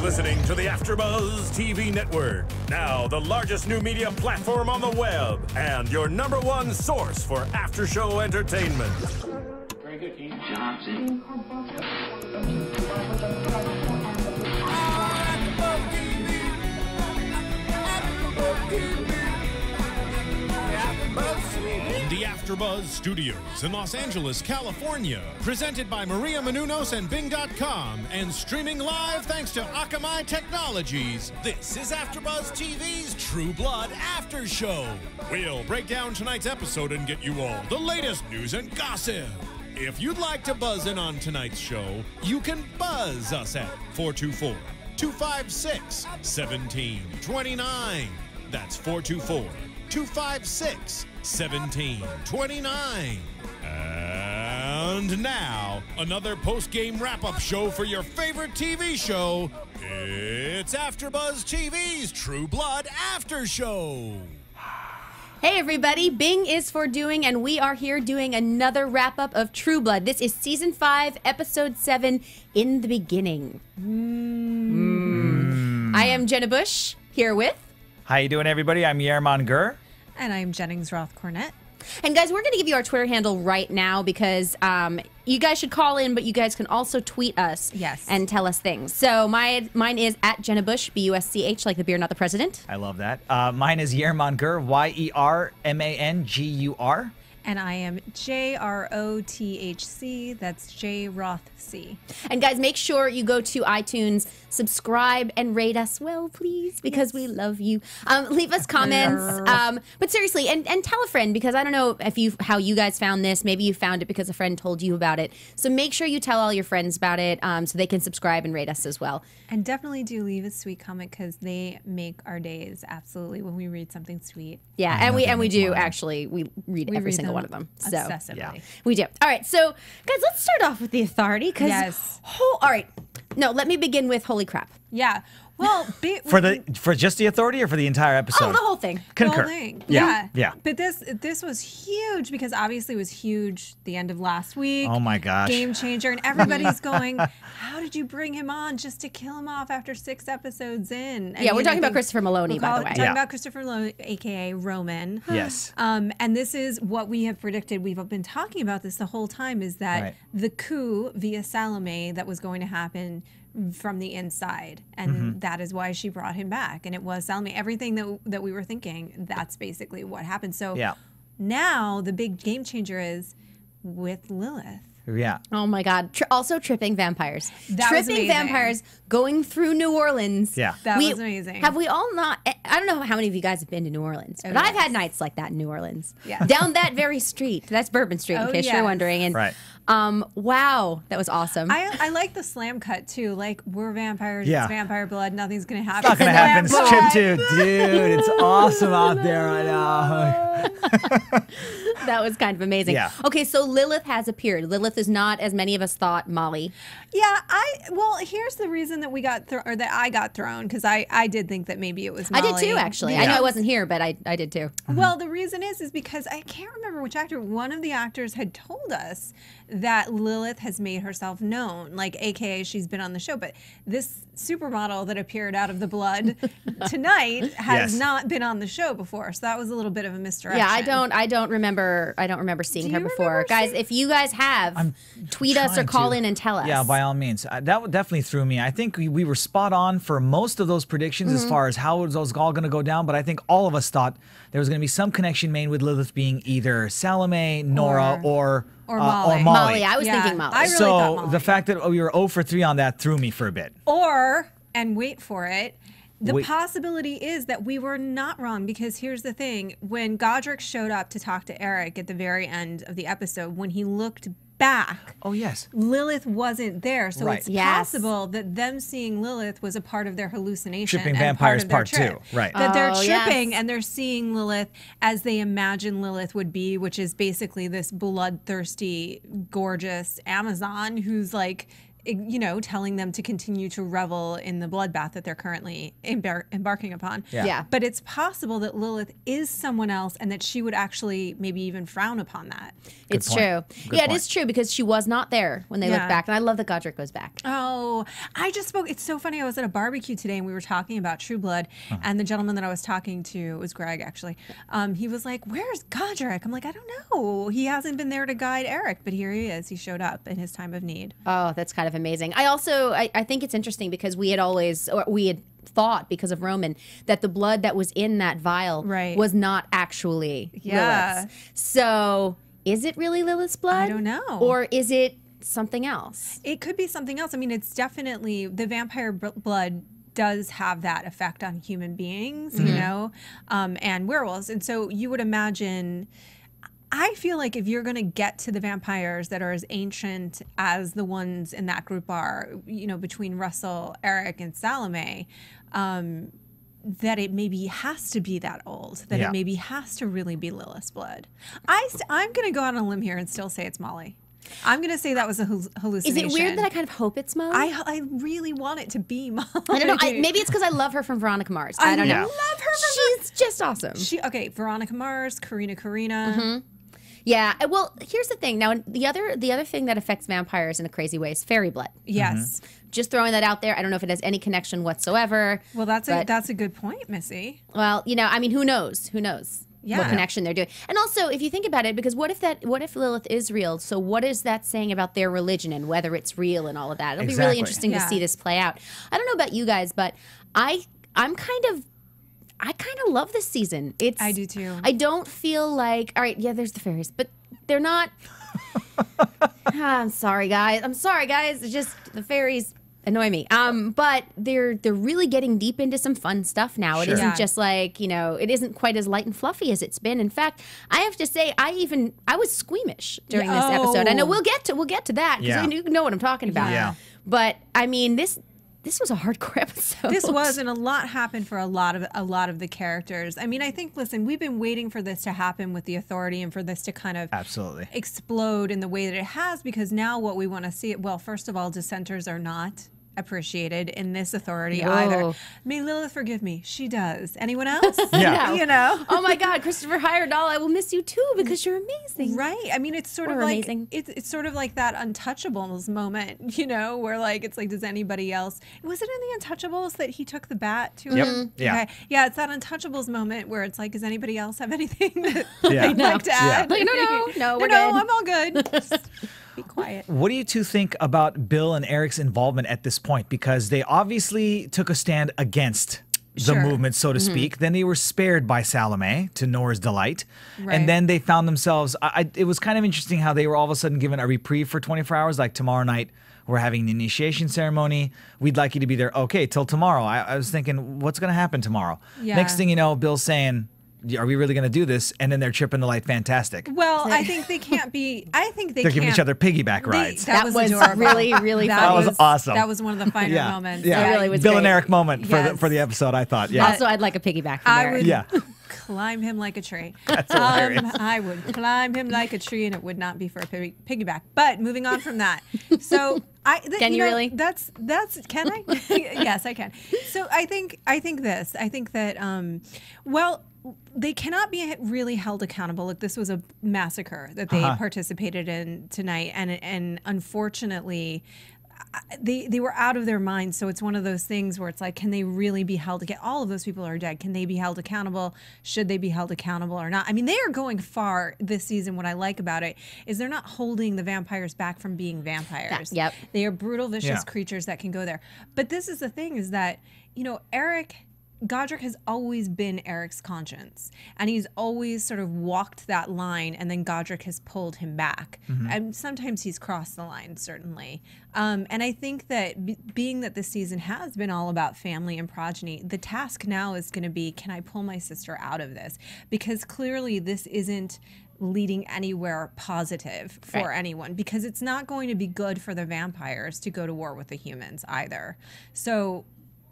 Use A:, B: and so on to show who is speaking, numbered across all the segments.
A: listening to the AFTERBUZZ TV network, now the largest new media platform on the web, and your #1 source for after-show entertainment.
B: Very good, King. Johnson.
C: From the AFTERBUZZ Studios in Los Angeles, California, presented by Maria Menounos and Bing.com, and streaming live thanks to Akamai Technologies, this is AFTERBUZZ TV's True Blood After Show. We'll break down tonight's episode and get you all the latest news and gossip. If you'd like to buzz in on tonight's show, you can buzz us at 424-256-1729. That's 424-256-1729. And now, another post-game wrap-up show for your favorite TV show. It's AFTERBUZZ TV's True Blood After Show.
D: Hey everybody, Bing is for doing, and we are here doing another wrap-up of True Blood. This is Season 5, Episode 7, In the Beginning. I am Jenna Busch, here with...
E: How you doing, everybody? I'm Yerman.
F: And I'm Roth Cornet.
D: And guys, we're going to give you our Twitter handle right now because you guys should call in, but you guys can also tweet us and tell us things. So mine is at Jenna Busch, B-U-S-C-H, like the beer, not the president.
E: I love that. Mine is Yerman, Y-E-R-M-A-N-G-U-R.
F: And I am J-R-O-T-H-C. That's J-Roth-C.
D: And guys, make sure you go to iTunes, subscribe, and rate us well, please, because we love you. Leave us comments. But seriously, and tell a friend, because I don't know how you guys found this. Maybe you found it because a friend told you about it. So make sure you tell all your friends about it so they can subscribe and rate us as well.
F: And definitely do leave a sweet comment because they make our days, absolutely, when we read something sweet.
D: Yeah, and we do actually. We read every single one of them. So
F: obsessively.
D: Yeah, we do. All right, so guys, let's start off with the authority. All right. No, let me begin with holy crap.
F: Yeah. Well,
E: for just the authority or for the entire episode?
D: Oh, the whole thing.
E: Concur.
F: The whole thing.
E: Yeah.
F: But this was huge because obviously it was huge the end of last week.
E: Oh my gosh.
F: Game changer. And everybody's going, how did you bring him on just to kill him off after 6 episodes in?
D: Yeah, we're talking about Christopher Maloney, by the way.
F: Talking about Christopher Maloney, a.k.a. Roman.
E: Yes.
F: And this is what we have predicted. We've been talking about this the whole time, is that the coup via Salome that was going to happen from the inside, and that is why she brought him back, and it was Salome. Everything that we were thinking, that's basically what happened. So now the big game changer is with Lilith.
E: Yeah.
D: Oh my God. Also tripping vampires.
F: That was
D: tripping
F: amazing.
D: Vampires going through New Orleans.
E: Yeah.
F: That was amazing.
D: Have we all not? I don't know how many of you guys have been to New Orleans, but I've had nights like that in New Orleans.
F: Yeah.
D: Down that very street. That's Bourbon Street, in case you're wondering. And wow, that was awesome.
F: I like the slam cut too. Like, we're vampires,
E: Yeah.
F: it's vampire blood, nothing's gonna happen.
E: It's not going to happen. It's Chip too. Dude, it's awesome out there right now.
D: That was kind of amazing.
E: Yeah.
D: Okay, so Lilith has appeared. Lilith is not, as many of us thought, Molly.
F: Yeah, well, here's the reason that we got or that I got thrown, because I did think that maybe it was Molly.
D: I did too, actually. I know I wasn't here, but I did too.
F: Well, the reason is because I can't remember which actor. One of the actors had told us that Lilith has made herself known, like AKA she's been on the show. But this supermodel that appeared out of the blood tonight has not been on the show before, so that was a little bit of a misdirection.
D: Yeah, I don't remember seeing her before. Guys, if you guys have, tweet us or call in and tell us.
E: Yeah, by all means. That definitely threw me. I think we were spot on for most of those predictions as far as how it was all going to go down, but I think all of us thought there was going to be some connection made with Lilith being either Salome, Nora, or
F: Molly.
D: Molly. I was thinking Molly.
F: I really thought Molly.
E: The fact that we were 0 for 3 on that threw me for a bit.
F: Or, and wait for it, the possibility is that we were not wrong, because here's the thing. When Godric showed up to talk to Eric at the very end of the episode, when he looked back, Lilith wasn't there. So it's possible that them seeing Lilith was a part of their hallucination.
E: Tripping vampires part 2. Right.
F: That they're tripping and they're seeing Lilith as they imagine Lilith would be, which is basically this bloodthirsty, gorgeous Amazon who's like, you know, telling them to continue to revel in the bloodbath that they're currently embarking upon.
D: Yeah.
F: But it's possible that Lilith is someone else and that she would actually maybe even frown upon that.
D: It's true. Yeah, it is true, because she was not there when they looked back. And I love that Godric goes back.
F: Oh, know. I just spoke. It's so funny. I was at a barbecue today and we were talking about True Blood, and the gentleman that I was talking to, it was Greg actually. He was like, "Where's Godric?" I'm like, "I don't know. He hasn't been there to guide Eric, but here he is. He showed up in his time of need."
D: Oh, that's kind of amazing. I think it's interesting because we had thought because of Roman that the blood that was in that vial was not actually Lilith's. So is it really Lilith's blood?
F: I don't know.
D: Or is it something else?
F: It could be something else. I mean, it's definitely the vampire blood does have that effect on human beings, you know, and werewolves. And so you would imagine, I feel like if you're going to get to the vampires that are as ancient as the ones in that group are, you know, between Russell, Eric, and Salome, that it maybe has to be that old, that it maybe has to really be Lilith's blood. I'm going to go out on a limb here and still say it's Molly. I'm going to say that was a hallucination.
D: Is it weird that I kind of hope it's Molly?
F: I really want it to be Molly.
D: I don't know. Maybe it's because I love her from Veronica Mars. I don't know.
F: Love her.
D: She's just awesome.
F: Okay, Veronica Mars, Karina.
D: Yeah. Well, here's the thing. Now, the other thing that affects vampires in a crazy way is fairy blood.
F: Yes.
D: Just throwing that out there. I don't know if it has any connection whatsoever.
F: Well, that's a good point, Missy.
D: Well, you know, I mean, who knows? Who knows?
F: Yeah.
D: What connection they're doing. And also, if you think about it, because what if Lilith is real? So what is that saying about their religion and whether it's real and all of that? It'll be really interesting to see this play out. I don't know about you guys, but I kind of love this season.
F: I do too.
D: I don't feel like, all right, yeah, there's the fairies, but they're not. I'm sorry, guys. It's just the fairies annoy me. But they're really getting deep into some fun stuff now. It isn't just like, you know, it isn't quite as light and fluffy as it's been. In fact, I have to say, I was squeamish during this episode. I know we'll get to that because you know what I'm talking about.
E: Yeah.
D: But I mean, this was a hardcore episode.
F: This was, and a lot happened for a lot of the characters. I mean, I think, listen, we've been waiting for this to happen with the Authority and for this to kind of explode in the way that it has, because now what we want to see, well, first of all, dissenters are not appreciated in this Authority either. May Lilith forgive me. She does. Anyone else?
E: Yeah.
F: You know?
D: Oh my God, Christopher Heyerdahl, I will miss you too because you're amazing.
F: Right. I mean, it's sort of like it's sort of like that Untouchables moment, you know, where like it's like, does anybody else? Was it in the Untouchables that he took the bat to him?
E: Yeah.
F: Okay. Yeah, it's that Untouchables moment where it's like, does anybody else have anything that they'd like to add?
D: Like, no, we're good.
F: I'm all good. Just be quiet.
E: What do you two think about Bill and Eric's involvement at this point? Because they obviously took a stand against the movement, so to speak. Then they were spared by Salome, to Nora's delight. And then they found themselves, it was kind of interesting how they were all of a sudden given a reprieve for 24 hours, like tomorrow night, we're having the initiation ceremony. We'd like you to be there. Okay, till tomorrow. I was thinking, what's going to happen tomorrow?
F: Yeah.
E: Next thing you know, Bill's saying, are we really going to do this? And then they're tripping the light fantastic.
F: Well, I think they can't be. I think
E: they're giving each other piggyback rides.
F: That was adorable.
D: really fun.
E: That was awesome.
F: That was one of the finer moments.
E: Yeah,
D: it really was
E: Bill
D: great.
E: and Eric moment for the episode, I thought. Yeah.
D: Also, I'd like a piggyback from Eric.
F: I would climb him like a tree.
E: That's hilarious.
F: I would climb him like a tree, and it would not be for a piggyback. But moving on from that, so
D: can you really?
F: That's can I? Yes, I can. So I think that well, they cannot be really held accountable. Like, this was a massacre that they participated in tonight, and unfortunately, they were out of their minds. So it's one of those things where it's like, can they really be held accountable? All of those people are dead. Can they be held accountable? Should they be held accountable or not? I mean, they are going far this season. What I like about it is they're not holding the vampires back from being vampires.
D: Yep.
F: They are brutal, vicious creatures that can go there. But this is the thing, is that, you know, Godric has always been Eric's conscience, and he's always sort of walked that line, and then Godric has pulled him back. And sometimes he's crossed the line, certainly. And I think that being that this season has been all about family and progeny, the task now is going to be, can I pull my sister out of this? Because clearly this isn't leading anywhere positive for anyone, because it's not going to be good for the vampires to go to war with the humans either. So,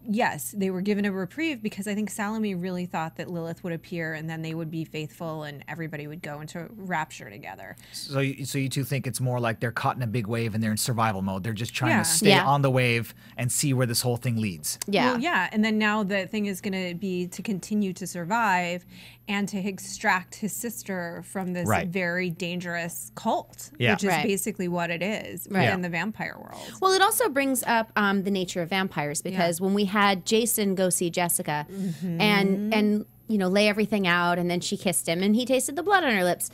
F: yes, they were given a reprieve because I think Salome really thought that Lilith would appear and then they would be faithful and everybody would go into rapture together.
E: So you two think it's more like they're caught in a big wave and they're in survival mode. They're just trying to stay on the wave and see where this whole thing leads.
D: Yeah.
F: Well, yeah. And then now the thing is going to be to continue to survive and to extract his sister from this very dangerous cult, which is basically what it is in the vampire world.
D: Well, it also brings up the nature of vampires because when we had Jason go see Jessica and you know, lay everything out, and then she kissed him and he tasted the blood on her lips.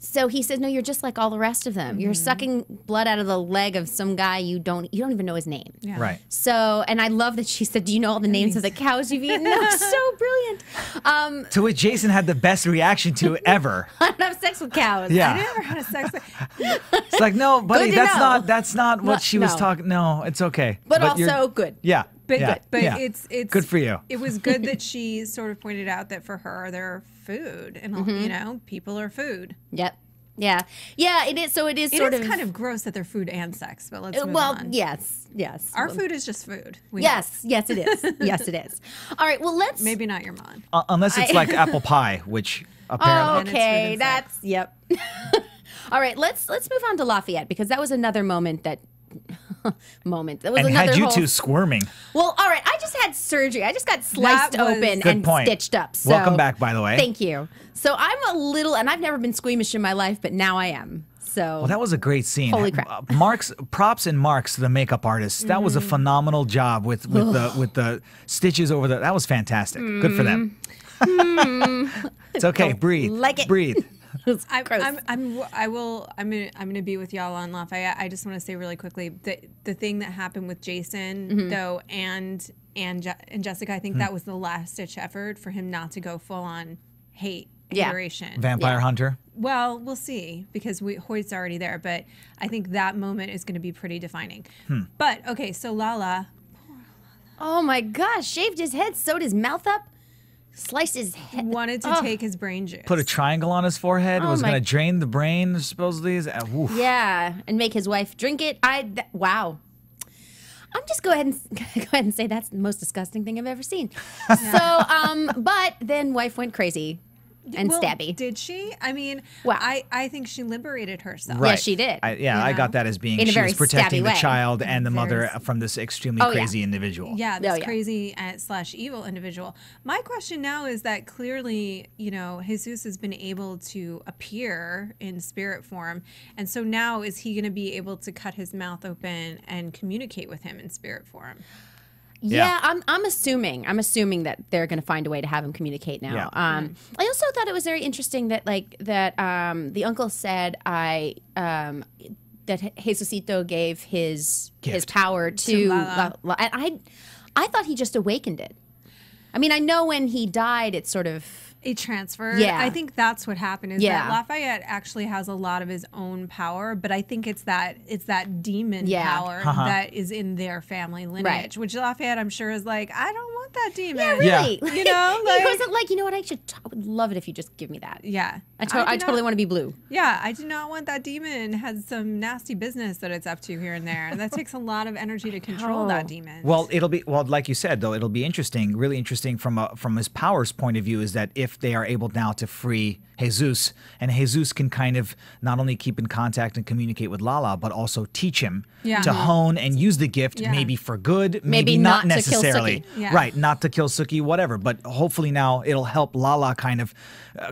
D: So he said, no, you're just like all the rest of them. You're sucking blood out of the leg of some guy you don't even know his name.
F: Yeah.
E: Right.
D: So, and I love that she said, do you know all the names of the cows you've eaten? That was so brilliant.
E: To which Jason had the best reaction to ever.
D: I don't have sex with cows.
E: Yeah.
F: I never had a sex with...
E: It's like, no, buddy,
D: Good to know.
E: that's not what she was talking. No, it's okay.
D: But also good.
E: Yeah.
F: But,
E: yeah.
F: but
E: yeah.
F: it's
E: good for you.
F: It was good that she sort of pointed out that for her, they're food. And, you know, people are food.
D: Yep. Yeah. Yeah, it is. So it is sort of
F: kind of gross that they're food and sex, but let's move on.
D: Yes.
F: Our food is just food.
D: Yes, it is. Yes, it is. All right, well, let's...
F: Maybe not your mom.
E: Unless it's like apple pie, which apparently...
D: Okay, that's... Yep. All right, let's move on to Lafayette, because that was another moment that... That was
E: and
D: another
E: had you two squirming.
D: Well, all right, I just had surgery. I just got sliced open and stitched up. So
E: welcome back, by the way.
D: Thank you. So I'm a little... And I've never been squeamish in my life, but now I am. So...
E: Well, that was a great scene.
D: Holy crap.
E: Props and marks to the makeup artist. That was a phenomenal job with the stitches over the... That was fantastic. Good for them. It's okay. Breathe.
D: Like it.
E: Breathe.
F: I'm gonna be with y'all on Lafayette. I just want to say really quickly that the thing that happened with Jason though and Jessica, I think that was the last ditch effort for him not to go full on hateration.
E: Vampire hunter.
F: Well, we'll see because Hoyt's already there, but I think that moment is going to be pretty defining. But okay, so Lala.
D: Oh my gosh! Shaved his head, sewed his mouth up. Sliced his head.
F: Wanted to take his brain juice.
E: Put a triangle on his forehead. Was going to drain the brain, supposedly.
D: Yeah, and make his wife drink it. Wow. I'm just go ahead and say that's the most disgusting thing I've ever seen. So, but then wife went crazy and stabby.
F: Did she? I mean, I think she liberated herself.
E: Right.
D: Yes, she did.
E: I got that as being
D: in a
E: she
D: very
E: was protecting
D: stabby
E: the
D: way.
E: child and the mother from this extremely crazy individual.
F: Yeah, this crazy / evil individual. My question now is that clearly, you know, Jesus has been able to appear in spirit form, and so now is he going to be able to cut his mouth open and communicate with him in spirit form?
D: Yeah, I'm assuming that they're going to find a way to have him communicate now. I also thought it was very interesting that the uncle said that Jesucito gave his power to Lala. And I thought he just awakened it. I mean, I know when he died, it sort of...
F: It transferred.
D: Yeah.
F: I think that's what happened is that Lafayette actually has a lot of his own power, but I think it's that demon power that is in their family lineage, which Lafayette, I'm sure, is like, I don't want that demon.
D: Yeah, really.
F: You know? Like,
D: he wasn't like, you know what, I would love it if you just give me that.
F: Yeah.
D: I totally want to be blue.
F: Yeah, I do not want that demon. It has some nasty business that it's up to here and there. And that takes a lot of energy to control that demon.
E: Well, like you said, though, it'll be interesting, really interesting from his powers point of view is that if they are able now to free Jesus, and Jesus can kind of not only keep in contact and communicate with Lala, but also teach him to hone and use the gift, maybe for good, maybe not necessarily.
D: To kill Sookie.
E: Right, not to kill Sookie, whatever. But hopefully now it'll help Lala kind of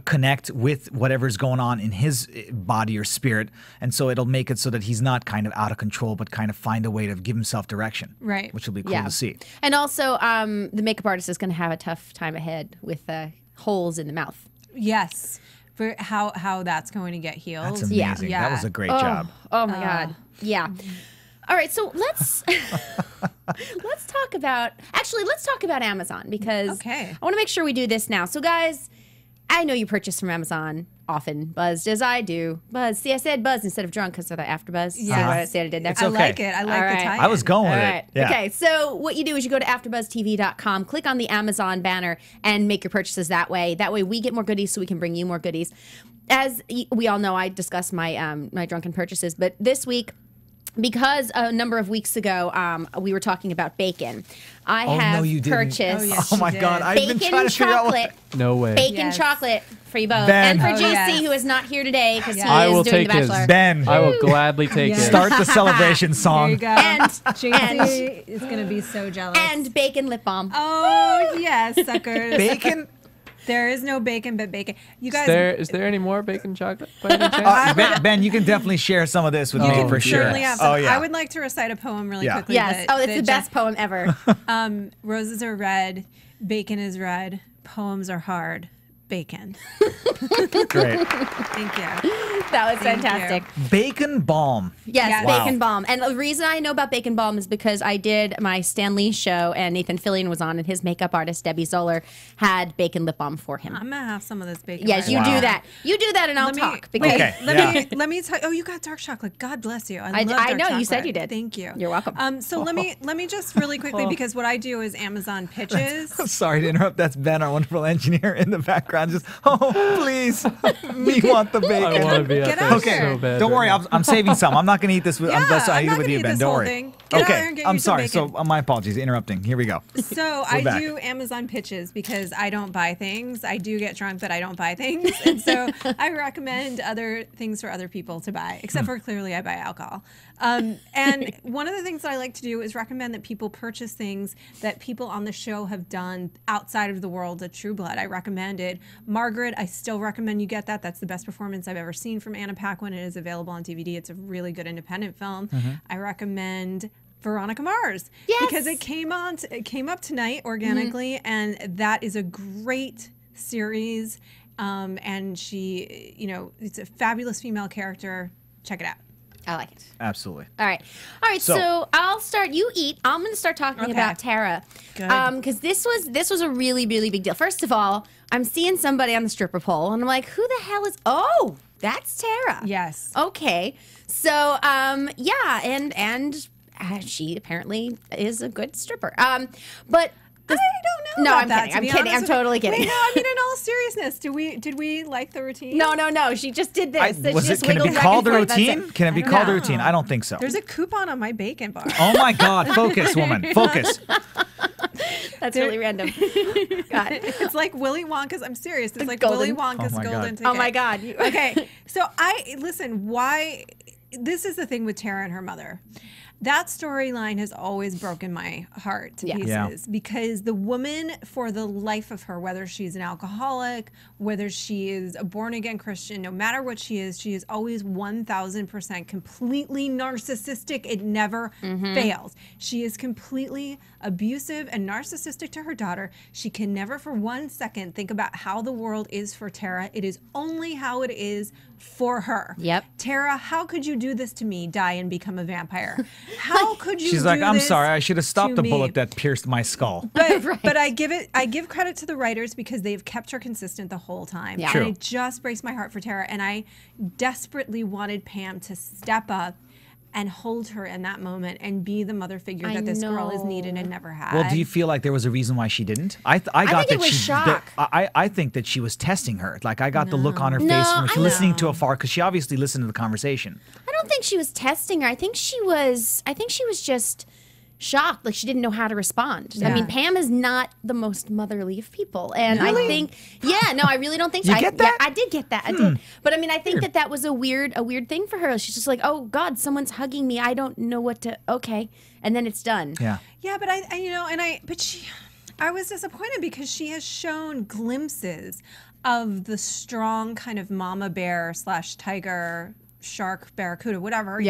E: connect with whatever's going on in his body or spirit. And so it'll make it so that he's not kind of out of control, but kind of find a way to give himself direction. Right. Which will be cool to see.
D: And also, the makeup artist is going to have a tough time ahead with holes in the mouth.
F: Yes. For how that's going to get healed.
E: That's amazing.
F: Yeah.
E: That was a great job.
D: Oh my God. Yeah. All right, so let's talk about Amazon because I want to make sure we do this now. So guys, I know you purchase from Amazon often, buzzed as I do. Buzz. See, I said buzz instead of drunk because of the AfterBuzz. Yeah. See what I said I did there?
E: It's okay.
F: I like it. I like the tie-in.
E: I was going with it. Yeah.
D: Okay, so what you do is you go to AfterBuzzTV.com, click on the Amazon banner, and make your purchases that way. That way we get more goodies so we can bring you more goodies. As we all know, I discuss my my drunken purchases, but this week because a number of weeks ago we were talking about bacon. I have purchased
E: Oh my God, I've been trying to figure out what...
G: No way.
D: Bacon chocolate for you both.
E: Ben.
D: And for JC, who is not here today because he
G: I will
D: is doing
G: take
D: The
G: his.
D: Bachelor.
E: Ben.
G: I will gladly take it.
E: Start the celebration song.
F: There you go.
D: And
F: JC is going to be so jealous.
D: and bacon lip balm.
F: Oh, yes, suckers.
E: Bacon?
F: There is no bacon but bacon. You guys,
G: Is there any more bacon chocolate by any chance?
E: Ben, you can definitely share some of this with
F: you
E: me
F: can
E: for sure.
F: certainly have some.
E: Oh, yeah.
F: I would like to recite a poem really
E: Yeah.
F: quickly.
D: Yes.
F: that-
D: Oh, it's
F: that
D: the best poem ever.
F: Roses are red, bacon is red, poems are hard, bacon.
E: Great.
F: Thank you.
D: That was
F: Thank
D: fantastic.
E: Bacon balm.
D: Yes,
F: Yes.
E: Wow.
D: bacon balm. And the reason I know about bacon balm is because I did my Stan Lee show and Nathan Fillion was on and his makeup artist, Debbie Zoller, had bacon lip balm for him.
F: I'm going to have some of this bacon.
D: Yes,
F: right
D: you
F: now.
D: do that. You do that and I'll talk. Because
E: Okay.
F: Let me tell you. Oh, you got dark chocolate. God bless you. I love
D: I
F: dark
D: know,
F: chocolate.
D: you said you did.
F: Thank you.
D: You're welcome.
F: So let me just really quickly, because what I do is Amazon pitches.
E: Sorry to interrupt. That's Ben, our wonderful engineer in the background. Just, oh, please. We want the bacon.
G: I want to be
F: Get
G: out
F: out
G: there
F: Okay.
G: so bad.
E: Don't
G: right
E: worry,
G: now.
E: I'm saving some. I'm not going to eat this with, unless I
F: I'm
E: eat
F: not
E: it with
F: gonna
E: you,
F: eat
E: Ben.
F: this
E: Don't
F: whole
E: worry.
F: thing. Get out there
E: Okay,
F: and get
E: I'm
F: you some
E: sorry.
F: bacon.
E: So my apologies, interrupting. Here we go.
F: So I do Amazon pitches because I don't buy things. I do get drunk, but I don't buy things. And so I recommend other things for other people to buy, except for clearly I buy alcohol. And one of the things that I like to do is recommend that people purchase things that people on the show have done outside of the world of True Blood. I recommended Margaret. I still recommend you get that. That's the best performance I've ever seen from Anna Paquin. It is available on DVD. It's a really good independent film. I recommend Veronica Mars because it came up tonight organically, and that is a great series. And she, it's a fabulous female character. Check it out.
D: I like it.
E: Absolutely.
D: All right. So I'll start. You eat. I'm going to start talking about Tara.
F: Good.
D: Because this was a really, really big deal. First of all, I'm seeing somebody on the stripper pole, and I'm like, who the hell is? Oh, that's Tara.
F: Yes.
D: Okay. So yeah, and she apparently is a good stripper. But.
F: I don't know.
D: No,
F: about
D: I'm
F: that,
D: kidding.
F: to
D: I'm
F: be
D: kidding.
F: honest
D: I'm
F: with you.
D: totally kidding.
F: Wait, no, I mean, in all seriousness, did we like the routine?
D: No. She just did this. She
E: Can
D: just
E: it
D: wiggled
E: be
D: back
E: called a
D: and forth. That's
E: routine?
D: it.
E: Can it be
F: I don't
E: called a
F: know.
E: routine? I don't think so.
F: There's a coupon on my bacon bar.
E: Oh my God. Focus, woman. Focus.
D: That's really random. God.
F: It's like Willy Wonka's. I'm serious. It's like
D: golden-
F: Willy Wonka's
E: Oh my
F: golden
E: God.
F: ticket.
D: Oh my God.
F: Okay, so listen. Why? This is the thing with Tara and her mother. That storyline has always broken my heart to pieces
E: Yeah.
F: because the woman, for the life of her, whether she's an alcoholic, whether she is a born-again Christian, no matter what she is always 1,000% completely narcissistic. It never fails. She is completely abusive and narcissistic to her daughter. She can never for 1 second think about how the world is for Tara. It is only how it is for her.
D: Yep.
F: Tara, how could you do this to me, die and become a vampire? How could you
E: She's like,
F: do
E: I'm
F: this
E: sorry. I should have stopped
F: to
E: the bullet
F: me?"
E: that pierced my skull.
F: But,
D: Right.
F: but I give credit to the writers because they've kept her consistent the whole time.
D: Yeah.
E: True.
F: And it just breaks my heart for Tara. And I desperately wanted Pam to step up and hold her in that moment and be the mother figure
D: I
F: that this girl is needed
D: know.
F: and never had.
E: Well, do you feel like there was a reason why she didn't? I got
D: think
E: that
D: it was shock.
E: I think that she was testing her. Like I got the look on her face
D: No,
E: from
D: I
E: listening to afar because she obviously listened to the conversation.
D: I don't think she was testing her. I think she was just shocked. Like she didn't know how to respond. I
F: Yeah.
D: mean, Pam is not the most motherly of people. And I think, I really don't think so.
E: You get that?
D: Yeah, I did get that. I did. But I mean, I think that was a weird thing for her. She's just like, oh God, someone's hugging me. I don't know what to, okay. And then it's done.
E: Yeah.
F: Yeah, but I was disappointed because she has shown glimpses of the strong kind of mama bear / tiger, shark, barracuda, whatever.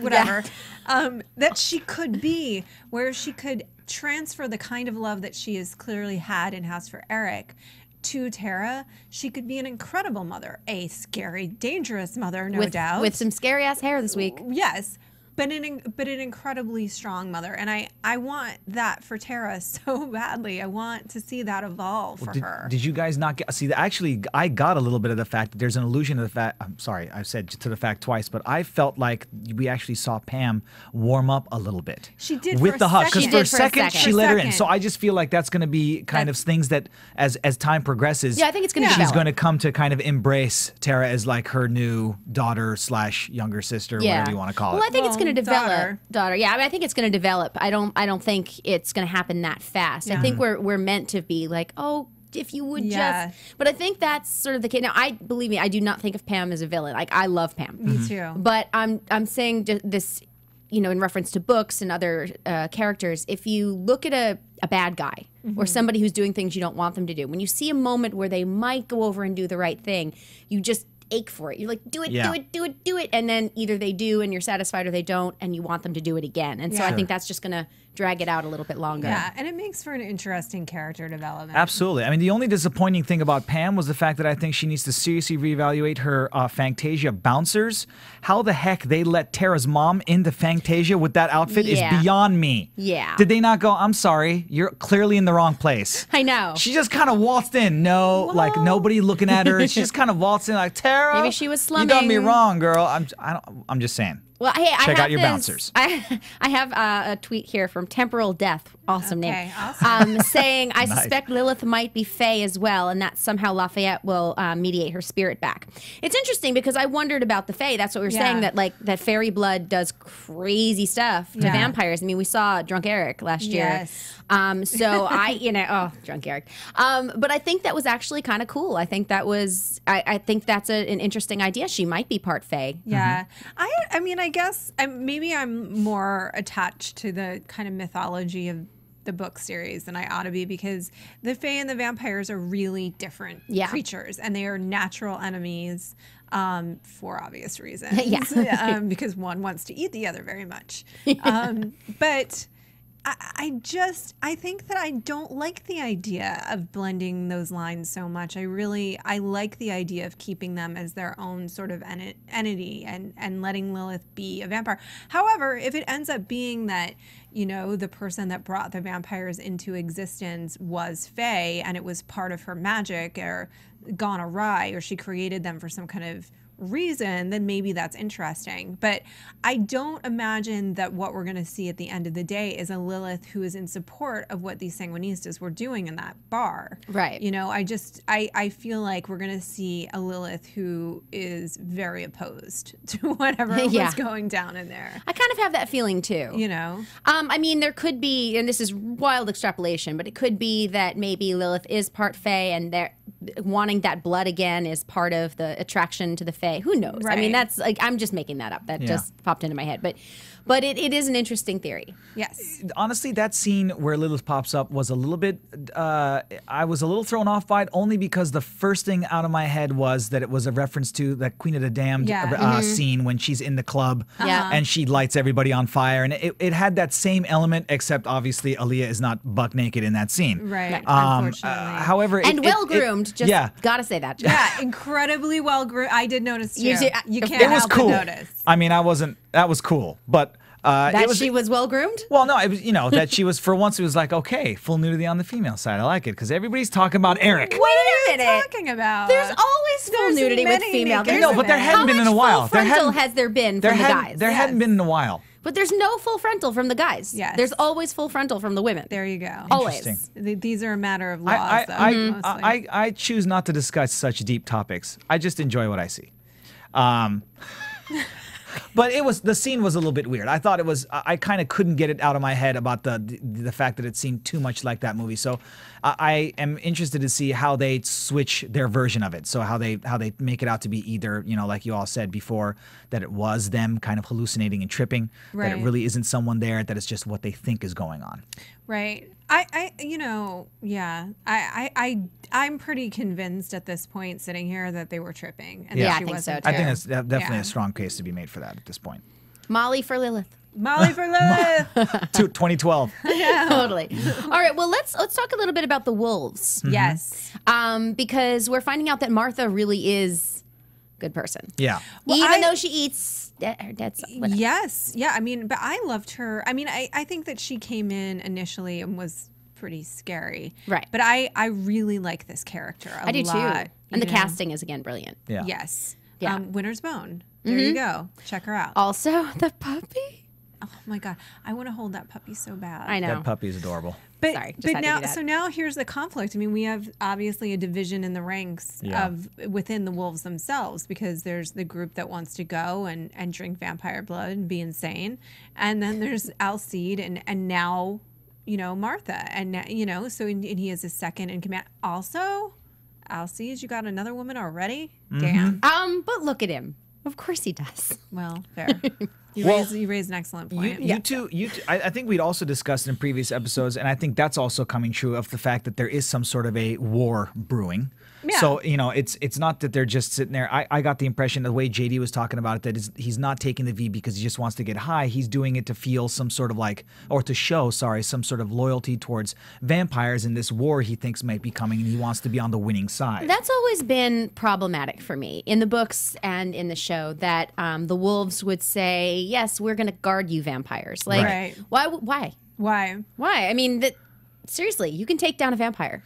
F: Whatever. That she could be, where she could transfer the kind of love that she has clearly had and has for Eric to Tara. She could be an incredible mother, a scary, dangerous mother, no doubt.
D: With some scary ass hair this week.
F: Yes, but an incredibly strong mother, and I want that for Tara so badly. I want to see that evolve for her.
E: Did you guys not get? See, actually, I got a little bit of the fact that there's an illusion of the fact. I'm sorry, I've said to the fact twice, but I felt like we actually saw Pam warm up a little bit.
F: She did
E: with
F: for
E: the
F: a
E: hug, because
F: second.
E: for a
D: She did for a
E: second
D: second.
E: she
F: For a
E: let her in.
F: second.
E: So I just feel like that's going to be kind of things that as time progresses.
D: Yeah, I think it's gonna
E: she's
D: develop.
E: going to come to kind of embrace Tara as like her new daughter / younger sister, whatever you want to call it.
D: Well, I think it's going to develop. Daughter. Yeah, I mean, I think it's going to develop. I don't think it's going to happen that fast. I think we're meant to be like, oh, if you would just. But I think that's sort of the case. Now, believe me, I do not think of Pam as a villain. Like, I love Pam.
F: Me too.
D: But I'm saying this, you know, in reference to books and other characters. If you look at a bad guy or somebody who's doing things you don't want them to do, when you see a moment where they might go over and do the right thing, you just ache for it. You're like, do it, do it, do it, do it. And then either they do and you're satisfied or they don't and you want them to do it again. And so I think that's just going to drag it out a little bit longer.
F: Yeah, and it makes for an interesting character development.
E: Absolutely. I mean, the only disappointing thing about Pam was the fact that I think she needs to seriously reevaluate her Fantasia bouncers. How the heck they let Tara's mom into Fantasia with that outfit is beyond me.
D: Yeah.
E: Did they not go, I'm sorry, you're clearly in the wrong place?
D: I know.
E: She just kind of waltzed in. No, like nobody looking at her. She just kind of waltzed in like, Tara,
D: maybe she was slumming.
E: You done me wrong, girl. I'm just saying.
D: Well, hey,
E: check out your bouncers.
D: I have a tweet here from Temporal Death, awesome name,
F: awesome.
D: saying, I suspect Lilith might be Fae as well, and that somehow Lafayette will mediate her spirit back. It's interesting because I wondered about the Fae. That's what we were saying, that like that fairy blood does crazy stuff to vampires. I mean, we saw Drunk Eric last year. So Drunk Eric. But I think that was actually kind of cool. I think that was, I think that's an interesting idea. She might be part Fae.
F: Yeah. I mean, I guess maybe I'm more attached to the kind of mythology of the book series than I ought to be, because the Fae and the vampires are really different creatures, and they are natural enemies for obvious reasons. Because one wants to eat the other very much. But I think that I don't like the idea of blending those lines so much. I like the idea of keeping them as their own sort of entity and letting Lilith be a vampire. However, if it ends up being that, you know, the person that brought the vampires into existence was Fae and it was part of her magic or gone awry, or she created them for some kind of reason, then maybe that's interesting. But I don't imagine that what we're going to see at the end of the day is a Lilith who is in support of what these Sanguinistas were doing in that bar.
D: Right.
F: You know, I feel like we're going to see a Lilith who is very opposed to whatever was going down in there.
D: I kind of have that feeling too.
F: You know?
D: I mean, there could be, and this is wild extrapolation, but it could be that maybe Lilith is part Fae and they're wanting that blood again is part of the attraction to the Fae. Who knows?
F: Right.
D: I mean, that's like, I'm just making that up. That just popped into my head. But it is an interesting theory.
F: Yes.
E: Honestly, that scene where Lilith pops up was a little bit, I was a little thrown off by it, only because the first thing out of my head was that it was a reference to the Queen of the Damned scene when she's in the club and she lights everybody on fire. And it had that same element, except obviously Aaliyah is not buck naked in that scene.
F: Right. Unfortunately.
E: However,
D: well-groomed. Just gotta say that.
F: Yeah, incredibly well-groomed. I did notice too. You can't
E: it was
F: help
E: cool.
F: but notice.
E: I mean, that was cool, but
D: she was well groomed?
E: Well, no, it was, you know, that she was, for once it was like, okay, full nudity on the female side. I like it because everybody's talking about Eric.
F: What are you talking about?
D: There's always full nudity with female.
E: No, but there hadn't been in a while.
D: How much full frontal has there been from the guys?
E: There hadn't been in a while.
D: But there's no full frontal from the guys.
F: Yes.
D: There's always full frontal from the women.
F: There you go.
D: Always.
F: These are a matter of laws, though,
E: I choose not to discuss such deep topics. I just enjoy what I see. But the scene was a little bit weird. I thought it was, I kind of couldn't get it out of my head about the fact that it seemed too much like that movie. So I am interested to see how they switch their version of it. So how they make it out to be either, you know, like you all said before, that it was them kind of hallucinating and tripping, that it really isn't someone there, that it's just what they think is going on.
F: Right. I'm pretty convinced at this point, sitting here, that they were tripping. And
D: I think so too.
E: I think that's definitely a strong case to be made for that at this point.
D: Molly for Lilith.
F: Molly for Lilith.
E: 2012.
D: Yeah. Totally. All right. Well, let's talk a little bit about the wolves.
F: Yes.
D: Because we're finding out that Martha really is a good person.
E: Yeah.
D: Well, even though she eats her dead son.
F: Yes. Yeah. I mean, but I loved her. I mean, I think that she came in initially and was pretty scary.
D: Right.
F: But I really like this character a lot.
D: I do too. And the casting is, again, brilliant.
E: Yeah.
F: Yes.
D: Yeah.
F: Winter's Bone. There you go. Check her out.
D: Also, the puppy.
F: oh my God, I want to hold that puppy so bad.
D: I know.
E: That puppy is adorable.
F: But,
D: Sorry, just
F: but
D: had to
F: now,
D: do that.
F: so now here's the conflict. I mean, we have obviously a division in the ranks of within the wolves themselves, because there's the group that wants to go and drink vampire blood and be insane, and then there's Alcide and now, you know, Martha, and now, you know, so and he is a second in command. Also, Alcide, you got another woman already? Damn.
D: But look at him. Of course he does.
F: Well, fair. You
E: Well,
F: raised an excellent point.
E: You two, I think we'd also discussed in previous episodes, and I think that's also coming true of the fact that there is some sort of a war brewing.
F: Yeah.
E: So, you know, it's not that they're just sitting there. I got the impression the way JD was talking about it, that he's not taking the V because he just wants to get high. He's doing it to feel some sort of like, or to show, sorry, some sort of loyalty towards vampires in this war he thinks might be coming, and he wants to be on the winning side.
D: That's always been problematic for me in the books and in the show, that the wolves would say, yes, we're going to guard you vampires. Like,
F: Right.
D: why? I mean, seriously, you can take down a vampire.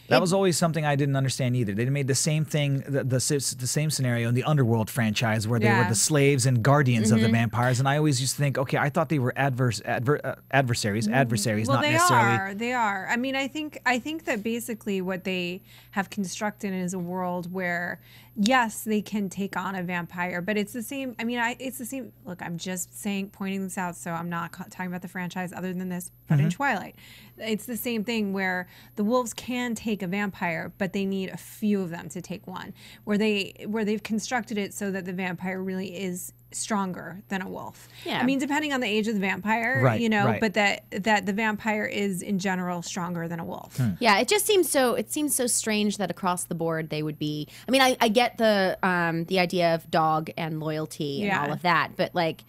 E: That was always something I didn't understand either. They made the same thing, the same scenario in the Underworld franchise, where they were the slaves and guardians of the vampires, and I always used to think, okay, I thought they were adversaries,
F: Well,
E: not necessarily.
F: They are. I mean, I think that basically what they have constructed is a world where, yes, they can take on a vampire, but it's the same. I mean, it's the same. Look, I'm just pointing this out, so I'm not talking about the franchise other than this, but in Twilight, it's the same thing where the wolves can take a vampire, but they need a few of them to take one. Where they've constructed it so that the vampire really is stronger than a wolf.
D: Yeah.
F: I mean, depending on the age of the vampire,
E: Right,
F: you know,
E: right.
F: but that the vampire is in general stronger than a wolf.
D: Yeah, it just seems so. It seems so strange that across the board they would be. I mean, I get the idea of dog and loyalty and all of that, but like,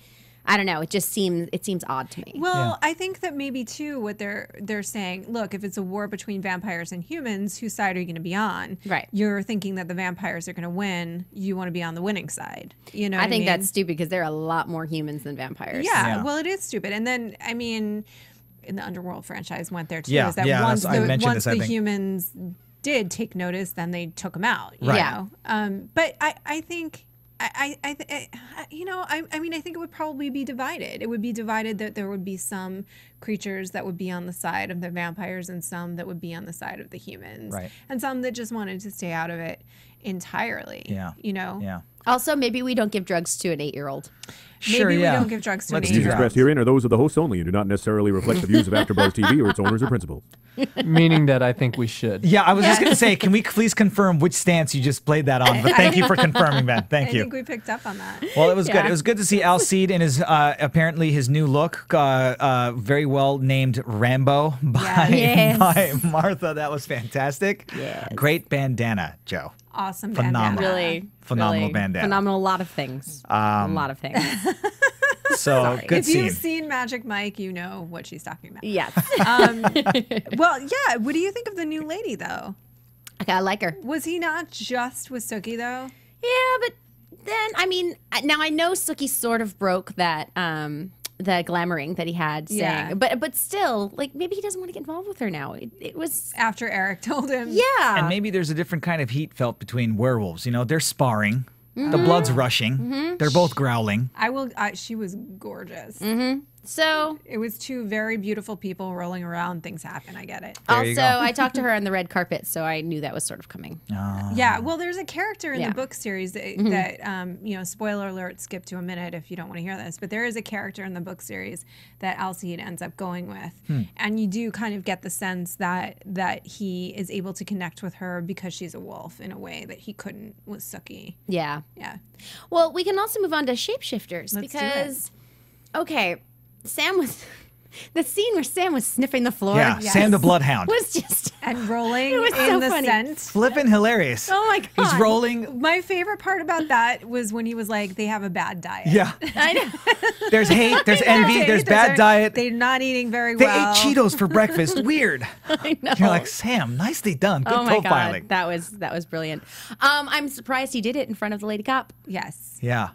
D: I don't know. It seems odd to me.
F: Well, I think that maybe too what they're saying, look, if it's a war between vampires and humans, whose side are you going to be on?
D: Right.
F: You're thinking that the vampires are going to win. You want to be on the winning side. You know
D: I
F: what
D: think
F: mean?
D: that's stupid because there are a lot more humans than vampires.
F: Yeah, well, it is stupid. And then, I mean, in the Underworld franchise went there too.
E: Yeah,
F: is that
E: yeah,
F: once
E: I mentioned this, I
F: the
E: think.
F: humans did take notice, then they took them out. You
E: Right.
F: know? But I think. You know, I mean, I think it would probably be divided. It would be divided that there would be some creatures that would be on the side of the vampires and some that would be on the side of the humans.
E: Right.
F: And some that just wanted to stay out of it entirely.
E: Yeah.
F: You know?
E: Yeah.
D: Also, maybe we don't give drugs to an 8-year-old.
E: Sure,
F: Maybe
E: yeah.
F: we don't give drugs to
E: Let's
F: an
E: do
A: Views
E: that.
A: expressed herein are those of the hosts only and do not necessarily reflect the views of AfterBuzz TV or its owners or principals.
G: Meaning that I think we should.
E: Yeah, I was just going to say, can we please confirm which stance you just played that on? But thank you for confirming that. Thank
F: I
E: you.
F: think we picked up on that.
E: Well, it was good.
D: Yeah.
E: It was good to see Alcide in his apparently his new look, very well named Rambo by
D: Yes.
E: by Martha. That was fantastic.
D: Yes.
E: Great bandana, Joe.
F: Awesome
E: Phenomenal.
F: bandana.
D: Really
E: Phenomenal
D: really
E: bandana.
D: Phenomenal. A lot of things. A lot of things.
E: So good
F: If
E: scene.
F: you've seen Magic Mike, you know what she's talking about.
D: Yes.
F: Well, yeah. What do you think of the new lady, though?
D: Okay, I like her.
F: Was he not just with Sookie, though?
D: Yeah, but then I mean, now I know Sookie sort of broke that the glamoring that he had saying,
F: Yeah.
D: but still, like maybe he doesn't want to get involved with her now. It was
F: After Eric told him.
D: yeah.
E: And maybe there's a different kind of heat felt between werewolves. You know, they're sparring. The blood's rushing. They're both growling.
F: She was gorgeous.
D: So
F: It was two very beautiful people rolling around. Things happen. I get it.
E: There you
D: also,
E: go.
D: I talked to her on the red carpet, so I knew that was sort of coming.
F: Yeah, well, there's a character in
D: Yeah.
F: the book series that you know, spoiler alert, skip to a minute if you don't want to hear this, but there is a character in the book series that Alcide ends up going with, and you do kind of get the sense that he is able to connect with her because she's a wolf in a way that he couldn't with Sookie.
D: Yeah.
F: Yeah.
D: Well, we can also move on to shapeshifters
F: Let's do it.
D: because, okay, Sam was the scene where Sam was sniffing the floor.
E: Yeah,
F: Yes.
E: Sam the Bloodhound.
D: was just
F: And rolling
D: It was
F: in
D: so
F: the
D: funny.
F: scent.
E: Flippin' hilarious.
D: oh my god.
E: He's rolling.
F: My favorite part about that was when he was like, they have a bad diet.
E: Yeah.
D: I know.
E: There's hate, there's envy, there's bad diet.
F: They're not eating very
E: They
F: well.
E: ate Cheetos for breakfast. Weird.
D: I know.
E: You're like, Sam, nicely done. Good
D: Oh my
E: profiling.
D: god, that was brilliant. I'm surprised he did it in front of the lady cop.
F: Yes.
E: Yeah.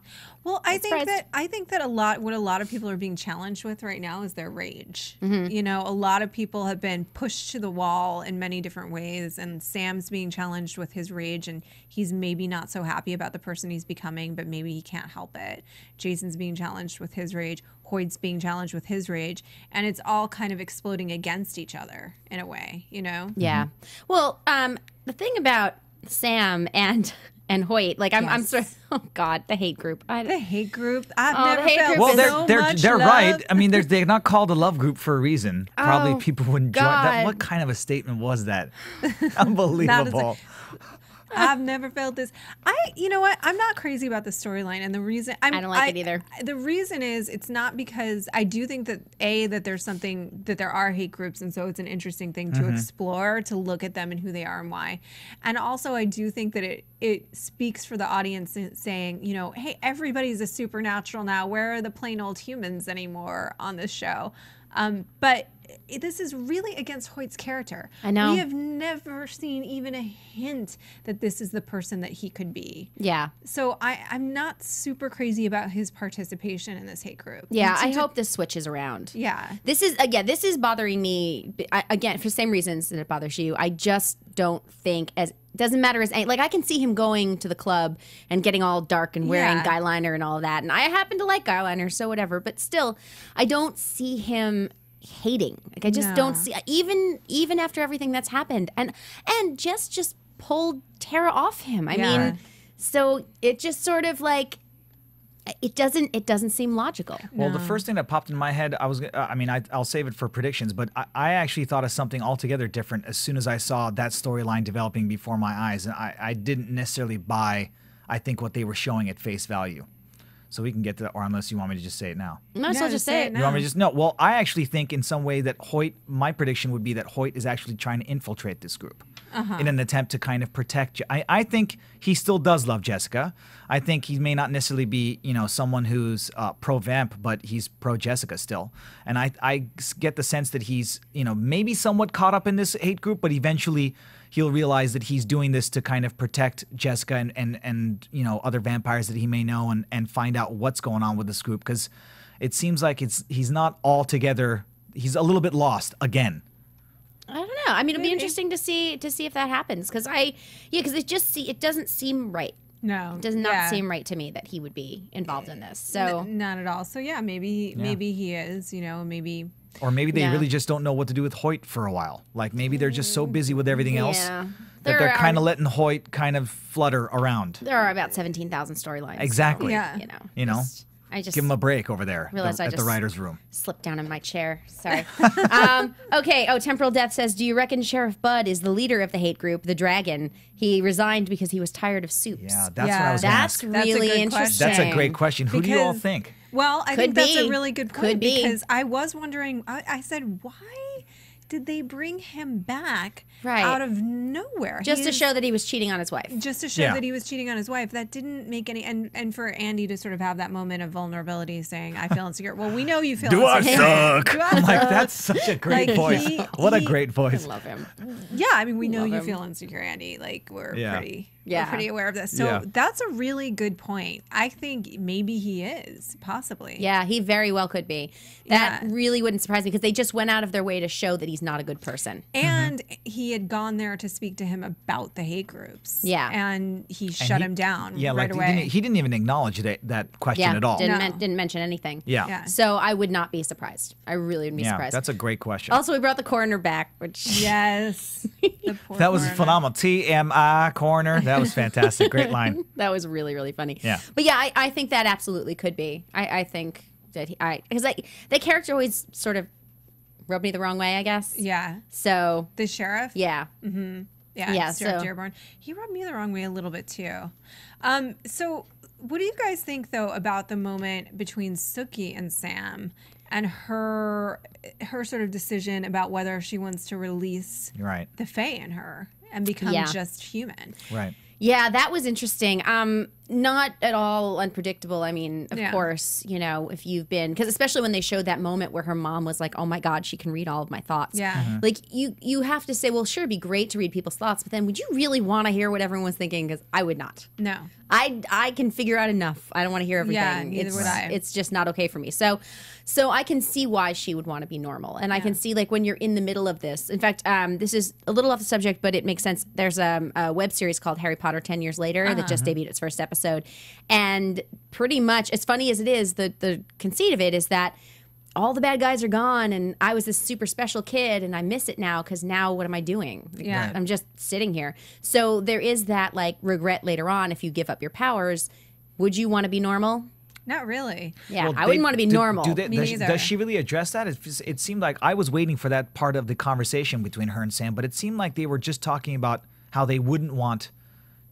F: Well, I think that what a lot of people are being challenged with right now is their rage. You know, a lot of people have been pushed to the wall in many different ways, and Sam's being challenged with his rage, and he's maybe not so happy about the person he's becoming, but maybe he can't help it. Jason's being challenged with his rage. Hoyt's being challenged with his rage, and it's all kind of exploding against each other in a way, you know?
D: Yeah. Well, the thing about Sam and Hoyt, like I'm sort of, oh God, the hate group.
F: The hate group. I've never felt
E: well,
F: so much
E: they're
F: love.
E: right. I mean, they're not called a love group for a reason. Probably people wouldn't join.
D: God.
E: What kind of a statement was that? Unbelievable.
F: I've never felt this. You know what? I'm not crazy about the storyline, and the reason
D: I don't like it either.
F: The reason is it's not because I do think that that there are hate groups, and so it's an interesting thing to explore, to look at them and who they are and why. And also, I do think that it speaks for the audience saying, you know, hey, everybody's a supernatural now. Where are the plain old humans anymore on this show? But this is really against Hoyt's character.
D: I know.
F: We have never seen even a hint that this is the person that he could be.
D: Yeah.
F: So I'm not super crazy about his participation in this hate group.
D: Yeah, I hope this switches around.
F: Yeah.
D: This is bothering me, again, for the same reasons that it bothers you. I just don't think doesn't matter as like I can see him going to the club and getting all dark and wearing guy liner and all of that, and I happen to like guy liner, so whatever. But still, I don't see him hating. Like I just don't see, even after everything that's happened, and Jess just pulled Tara off him. I mean, so it just sort of like it doesn't seem logical.
E: Well, the first thing that popped in my head, I'll save it for predictions, but I actually thought of something altogether different as soon as I saw that storyline developing before my eyes, and I didn't necessarily buy, I think, what they were showing at face value. So we can get to that, or unless you want me to just say it now.
D: Might as well just say it now.
E: You want me to just, no, well, I actually think in some way that my prediction would be that Hoyt is actually trying to infiltrate this group in an attempt to kind of protect. I think he still does love Jessica. I think he may not necessarily be, you know, someone who's pro-vamp, but he's pro-Jessica still. And I get the sense that he's, you know, maybe somewhat caught up in this hate group, but eventually he'll realize that he's doing this to kind of protect Jessica and you know, other vampires that he may know, and find out what's going on with this group, because it seems like he's not all together. He's a little bit lost again.
D: I don't know. I mean, it'll be interesting to see if that happens, because it doesn't seem right.
F: No,
D: it does not seem right to me that he would be involved in this. So
F: not at all. So yeah, maybe he is. You know, maybe.
E: Or maybe they really just don't know what to do with Hoyt for a while. Like maybe they're just so busy with everything else that they're kind of letting Hoyt kind of flutter around.
D: There are about 17,000 storylines.
E: Exactly.
F: Yeah.
E: You know.
D: I just
E: give him a break over there at the writer's room.
D: Slipped down in my chair. Sorry. Okay. Oh, Temporal Death says, do you reckon Sheriff Bud is the leader of the hate group, the Dragon? He resigned because he was tired of soups.
E: Yeah, that's what I was going to ask.
D: That's really interesting.
E: That's a great question. Who do you all think?
F: Well, I think that's a really good point,
D: be.
F: Because I was wondering, I said, why did they bring him back out of nowhere?
D: Just to show that he was cheating on his wife.
F: Just to show that he was cheating on his wife. That didn't make any... And for Andy to sort of have that moment of vulnerability saying, I feel insecure. Well, we know you feel insecure.
E: I suck? I'm like, that's such a great voice. What a great voice.
D: I love him.
F: Yeah, I mean, we know you feel insecure, Andy. Like, we're pretty aware of this. So that's a really good point. I think maybe he is, possibly.
D: Yeah, he very well could be. That really wouldn't surprise me, because they just went out of their way to show that he's not a good person.
F: And he had gone there to speak to him about the hate groups.
D: Yeah.
F: And he shut him down right
E: like
F: away.
E: He didn't even acknowledge that question at all.
D: Didn't mention anything.
E: Yeah.
D: So I would not be surprised. I really would be surprised.
E: That's a great question.
D: Also, we brought the coroner back, which...
F: Yes.
E: That was phenomenal. TMI coroner. That was fantastic. Great line.
D: That was really, really funny.
E: Yeah.
D: But yeah, I think that absolutely could be. I think that because the character always sort of rubbed me the wrong way, I guess.
F: Yeah.
D: So
F: the sheriff.
D: Yeah.
F: Mm-hmm. Yeah. Sheriff Dearborn. He rubbed me the wrong way a little bit too. So what do you guys think though about the moment between Sookie and Sam and her sort of decision about whether she wants to release the Fae in her and become just human?
E: Right.
D: Yeah, that was interesting. Not at all unpredictable. I mean, of course, you know, if you've been, because especially when they showed that moment where her mom was like, oh my God, she can read all of my thoughts.
F: Yeah. Mm-hmm.
D: Like you have to say, well, sure, it'd be great to read people's thoughts, but then would you really want to hear what everyone's thinking? Because I would not.
F: No.
D: I can figure out enough. I don't want to hear everything.
F: Yeah, neither would I.
D: It's just not okay for me. So I can see why she would want to be normal, and I can see like when you're in the middle of this. In fact, this is a little off the subject, but it makes sense. There's a web series called Harry Potter 10 Years Later that just debuted its first episode, and pretty much as funny as it is, the conceit of it is that all the bad guys are gone, and I was this super special kid, and I miss it now because now what am I doing?
F: Yeah.
D: I'm just sitting here. So there is that like regret later on if you give up your powers. Would you want to be normal?
F: Not really.
D: Yeah, I wouldn't want to be normal.
F: Me neither.
E: Does she really address that? It seemed like I was waiting for that part of the conversation between her and Sam, but it seemed like they were just talking about how they wouldn't want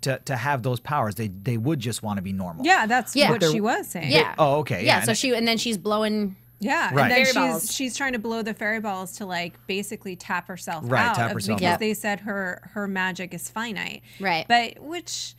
E: to have those powers. They would just want to be normal.
F: Yeah, that's what she was saying.
D: Yeah.
E: Oh, okay.
D: Yeah. So she's blowing.
F: Yeah,
E: Right.
F: and
D: Fairy
F: then
D: balls.
F: she's trying to blow the fairy balls to like basically tap herself
E: Right,
F: out
E: tap herself
F: because
E: out.
F: they said her magic is finite.
D: Right.
F: But which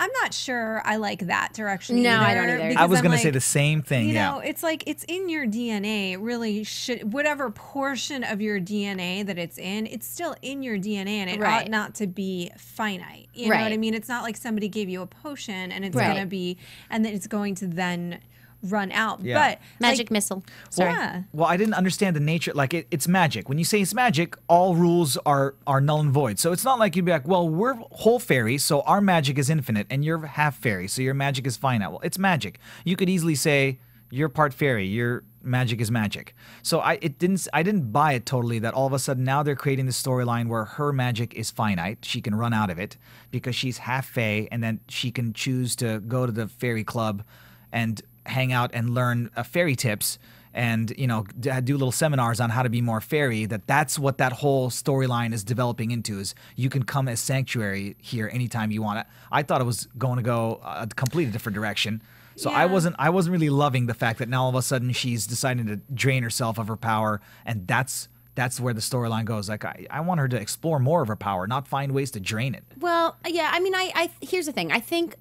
F: I'm not sure I like that direction.
D: No,
F: either,
D: I don't either.
F: because
E: I was
F: I'm
E: going to
F: like,
E: say the same thing.
F: You
E: Yeah.
F: know, it's like it's in your DNA. It really should, whatever portion of your DNA that it's in, it's still in your DNA, and it
D: Right.
F: ought not to be finite. You know what I
D: Right.
F: mean? It's not like somebody gave you a potion and it's
D: Right.
F: going to be, and then it's going to then run out.
E: Yeah.
F: But
D: Magic
F: like,
D: missile. Sorry.
F: Yeah.
E: Well, I didn't understand the nature. Like, it's magic. When you say it's magic, all rules are null and void. So it's not like you'd be like, well, we're whole fairies, so our magic is infinite, and you're half fairy, so your magic is finite. Well, it's magic. You could easily say you're part fairy, your magic is magic. So I didn't buy it totally that all of a sudden now they're creating this storyline where her magic is finite. She can run out of it because she's half fae, and then she can choose to go to the fairy club and hang out and learn fairy tips and, you know, do little seminars on how to be more fairy. That's what that whole storyline is developing into, is you can come as sanctuary here anytime you want it. I thought it was going to go a completely different direction. So I wasn't really loving the fact that now all of a sudden she's deciding to drain herself of her power, and that's where the storyline goes. Like, I want her to explore more of her power, not find ways to drain it.
D: Well, yeah. I mean, I here's the thing. I think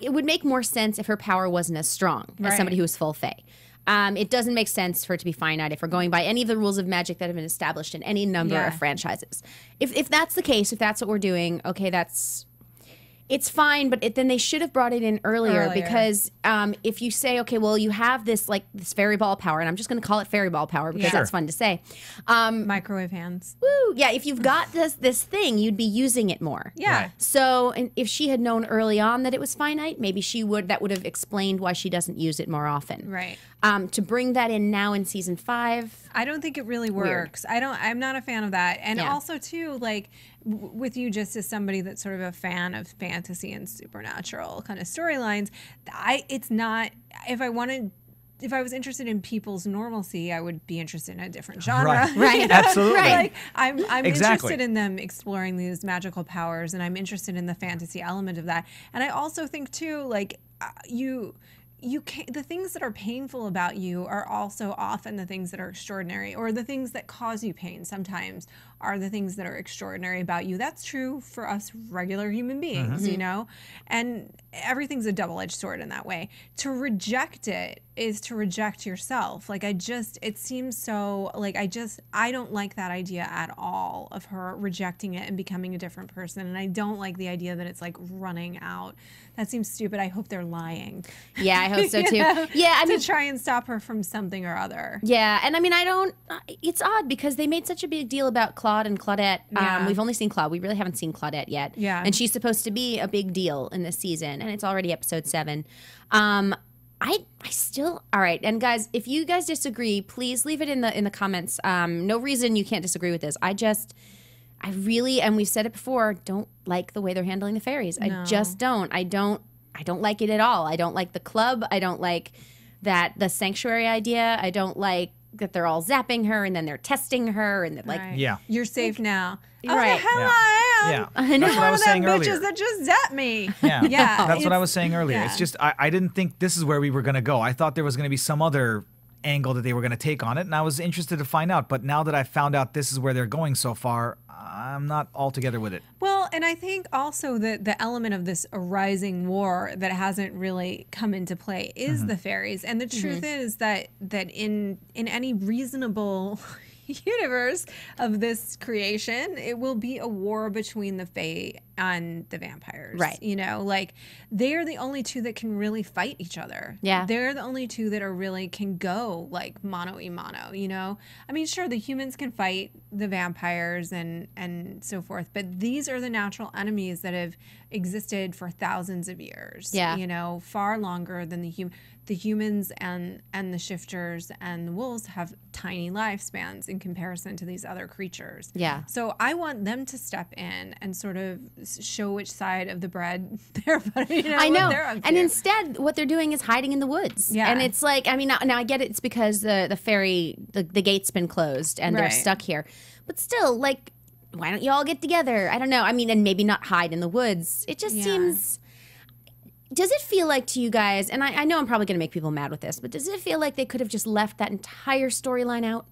D: it would make more sense if her power wasn't as strong as somebody who is full fae. It doesn't make sense for it to be finite if we're going by any of the rules of magic that have been established in any number of franchises. If that's the case, if that's what we're doing, okay, it's fine, but then they should have brought it in earlier. Because if you say, okay, well, you have this fairy ball power, and I'm just going to call it fairy ball power because that's fun to say.
F: Microwave hands.
D: Woo! Yeah, if you've got this thing, you'd be using it more.
F: Yeah.
E: Right.
D: So, and if she had known early on that it was finite, maybe that would have explained why she doesn't use it more often.
F: Right.
D: To bring that in now in season 5,
F: I don't think it really works. I'm not a fan of that. And also too, like with you just as somebody that's sort of a fan of fantasy and supernatural kind of storylines, it's not, if I was interested in people's normalcy, I would be interested in a different genre.
E: Right.
F: You know?
E: Absolutely.
D: Right.
F: Like I'm
E: Exactly.
F: interested in them exploring these magical powers, and I'm interested in the fantasy element of that. And I also think too, like you can't, the things that are painful about you are also often the things that are extraordinary, or the things that cause you pain sometimes are the things that are extraordinary about you. That's true for us regular human beings, you know? And everything's a double-edged sword in that way. To reject it is to reject yourself. Like, it seems so, like, I don't like that idea at all of her rejecting it and becoming a different person. And I don't like the idea that it's like running out. That seems stupid. I hope they're lying.
D: yeah, I hope so too.
F: You know?
D: Yeah, I mean,
F: to try and stop her from something or other.
D: yeah, and I mean, it's odd because they made such a big deal about Claude and Claudette.
F: Yeah.
D: We've only seen Claude. We really haven't seen Claudette yet.
F: Yeah.
D: And she's supposed to be a big deal in this season, and it's already episode 7. I still, all right. And guys, if you guys disagree, please leave it in the comments. No reason you can't disagree with this. I really, and we've said it before, don't like the way they're handling the fairies. I just don't. I don't like it at all. I don't like the club. I don't like the sanctuary idea. I don't like that they're all zapping her and then they're testing her and they're like,
F: Right.
E: Yeah.
F: You're safe now. Oh,
D: Right.
F: the hell
E: Yeah.
F: I am.
E: Yeah.
F: I'm
E: That's what I
F: one
E: was
F: of them
E: saying
F: bitches
E: earlier.
F: that just zapped me.
E: Yeah,
F: Yeah,
E: that's what I
F: it's-
E: was saying earlier.
F: yeah.
E: It's just I didn't think this is where we were going to go. I thought there was going to be some other angle that they were going to take on it, and I was interested to find out. But now that I found out this is where they're going so far, I'm not altogether with it.
F: Well, and I think also that the element of this arising war that hasn't really come into play is the fairies. And the truth is that in any reasonable universe of this creation, it will be a war between the fae the vampires.
D: Right.
F: You know, like they're the only two that can really fight each other.
D: Yeah.
F: They're the only two that are really can go like mano a mano, you know? I mean, sure, the humans can fight the vampires and so forth, but these are the natural enemies that have existed for thousands of years.
D: Yeah.
F: You know, far longer than the humans and the shifters and the wolves have tiny lifespans in comparison to these other creatures.
D: Yeah.
F: So I want them to step in and sort of show which side of the bread they're, you know,
D: I know.
F: what they're up
D: And
F: to.
D: instead, what they're doing is hiding in the woods.
F: Yeah.
D: And it's like, I mean, now I get it. It's because the ferry, the gate's been closed and they're
F: Right.
D: stuck here. But still, like, why don't you all get together? I don't know. I mean, and maybe not hide in the woods. It just seems... Does it feel like to you guys, and I know I'm probably going to make people mad with this, but does it feel like they could have just left that entire storyline out?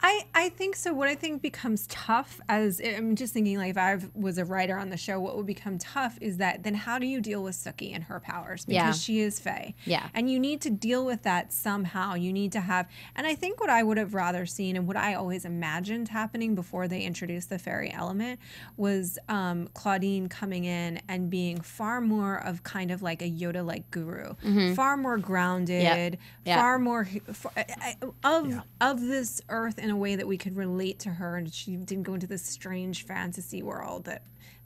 F: I think so. What I think becomes tough, as I'm just thinking, like if I was a writer on the show, what would become tough is that then how do you deal with Sookie and her powers? Because she is Fae.
D: Yeah.
F: And you need to deal with that somehow. You need to have, and I think what I would have rather seen and what I always imagined happening before they introduced the fairy element was Claudine coming in and being far more of kind of like a Yoda-like guru, far more grounded, far more of this earth in a way that we could relate to her, and she didn't go into this strange fantasy world